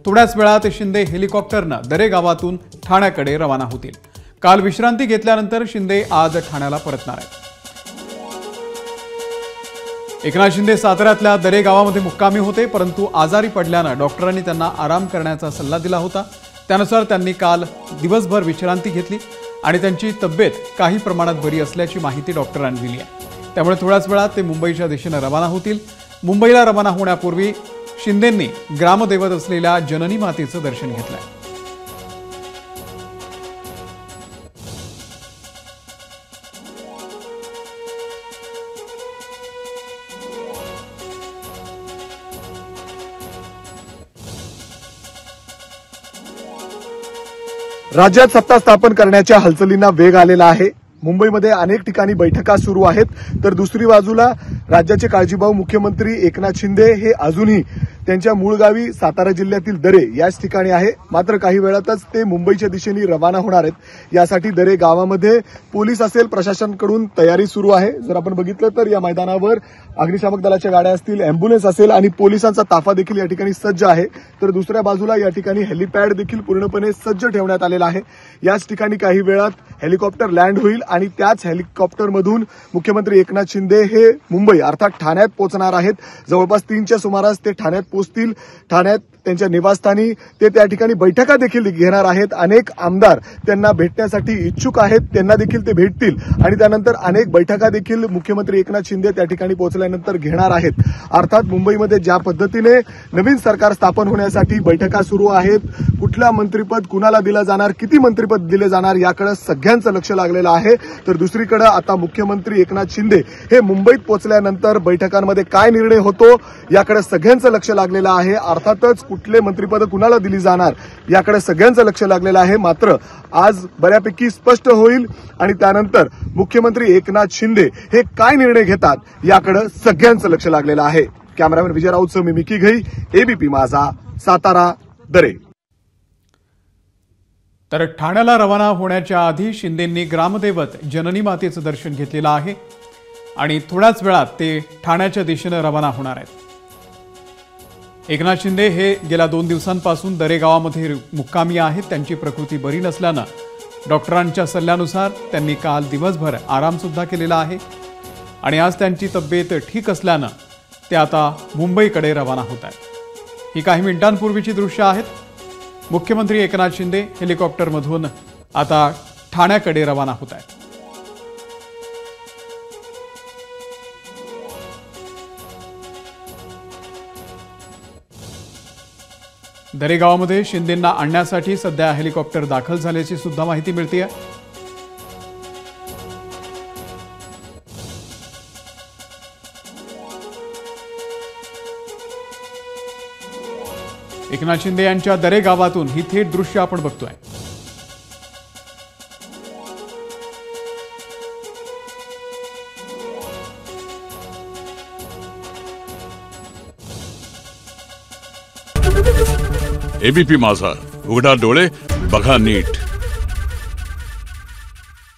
थोड्याच वेळात शिंदे हेलिकॉप्टरनं दरे गावातून ठाण्याकडे रवाना होतील। काल विश्रांती घेतल्यानंतर शिंदे आज ठाण्याला परतणार आहेत। एकनाथ शिंदे साताऱ्यातल्या दरे गावामध्ये मुक्कामी होते, परंतु आजारी पडल्यानं डॉक्टरांनी त्यांना आराम करण्याचा सल्ला दिला होता। त्यानुसार त्यांनी काल दिवसभर विश्रांती घेतली आणि त्यांची तब्येत काही प्रमाणात बरी असल्याची माहिती डॉक्टरांनी दिली आहे। त्यामुळे थोड्याच वेळात ते मुंबईच्या दिशेने रवाना होतील। मुंबईला रवाना होण्यापूर्वी शिंदेंनी ग्रामदैवत असलेल्या जननी मातेचं दर्शन घेतलंय। राज्यात सत्ता स्थापन करण्याच्या हालचालींना वेग आलेला आहे। मुंबईमध्ये अनेक ठिकाणी बैठका सुरू आहेत, तर दुसरी बाजूला राज्याचे काळजीभाऊ मुख्यमंत्री एकनाथ शिंदे हे अजूनही त्यांच्या मूळ गावी सातारा जिल्ह्यातील दरे याच ठिकाणी आहे। मात्र काही वेळातच ते मुंबईच्या दिशेने रवाना होणार आहेत। यासाठी दरे गावामध्ये पोलीस असेल, प्रशासनाकडून तयारी सुरू आहे। जर आपण बघितलं तर या मैदानावर अग्निशामक दलाच्या गाड्या असतील, अँब्युलन्स असेल आणि पोलिसांचा ताफा देखील या ठिकाणी सज्ज आहे। तर दुसऱ्या बाजूला या ठिकाणी हेलिपॅड देखील पूर्णपणे सज्ज ठेवण्यात आलेला आहे। याच ठिकाणी काही वेळात हेलिकॉप्टर लँड होईल आणि त्याच हेलिकॉप्टरमधून मुख्यमंत्री एकनाथ शिंदे हे मुंबई अर्थात ठाण्यात पोहोचणार आहेत। जवळपास 3च्या सुमारास ते ठाण्यात पोहोचतील। ठाण्यात त्यांच्या निवासस्थानी ते त्या ठिकाणी बैठका देखील घेणार आहेत। अनेक आमदार त्यांना भेटण्यासाठी इच्छुक आहेत, त्यांना देखील ते भेटतील आणि त्यानंतर अनेक बैठका देखील मुख्यमंत्री एकनाथ शिंदे त्या ठिकाणी पोहोचल्यानंतर घेणार आहेत। अर्थात मुंबईमध्ये ज्या पद्धतीने नवीन सरकार स्थापन होण्यासाठी बैठका सुरू आहेत, कुठलं मंत्रिपद कुणाला दिलं जाणार, किती मंत्रिपद दिले जाणार याकडे सगळ्यांचं लक्ष लागलेलं आहे। तर दुसरीकडे आता मुख्यमंत्री एकनाथ शिंदे हे मुंबईत पोहोचल्यानंतर बैठकांमध्ये काय निर्णय होतो याकडे सगळ्यांचं लक्ष लागलेलं आहे। अर्थातच कुठले मंत्रिपद कुणाला दिली जाणार याकडे सगळ्यांचं लक्ष लागलेलं आहे। मात्र आज बऱ्यापैकी स्पष्ट होईल आणि त्यानंतर मुख्यमंत्री एकनाथ शिंदे हे काय निर्णय घेतात याकडे सगळ्यांचं लक्ष लागलेलं आहे। कॅमेरामॅन विजय राऊतसह मी मिकी घई, एबीपी माझा, सातारा, दरे। तर ठाण्याला रवाना होण्याच्या आधी शिंदेंनी ग्रामदैवत जननी मातेचं दर्शन घेतलेलं आहे आणि थोड्याच वेळात ते ठाण्याच्या दिशेने रवाना होणार आहेत। एकनाथ शिंदे हे गेल्या 2 दिवसांपासून दरे गावामध्ये मुक्कामी आहेत। त्यांची प्रकृती बरी नसल्यानं डॉक्टरांच्या सल्ल्यानुसार त्यांनी काल दिवसभर आराम सुद्धा केलेला आहे आणि आज त्यांची तब्येत ठीक असल्यानं ते आता मुंबईकडे रवाना होत आहेत। ही काही मिनिटांपूर्वीची दृश्य आहेत। मुख्यमंत्री एकनाथ शिंदे हेलिकॉप्टरमधून आता ठाण्याकडे रवाना होत आहेत। दरे गावामध्ये शिंदेंना आणण्यासाठी सध्या हेलिकॉप्टर दाखल झाल्याची सुद्धा माहिती मिळते। एकनाथ शिंदे यांच्या दरे गावातून ही थेट दृश्य आपण बघतोय। एबीपी माझा, उघडा डोळे बघा नीट।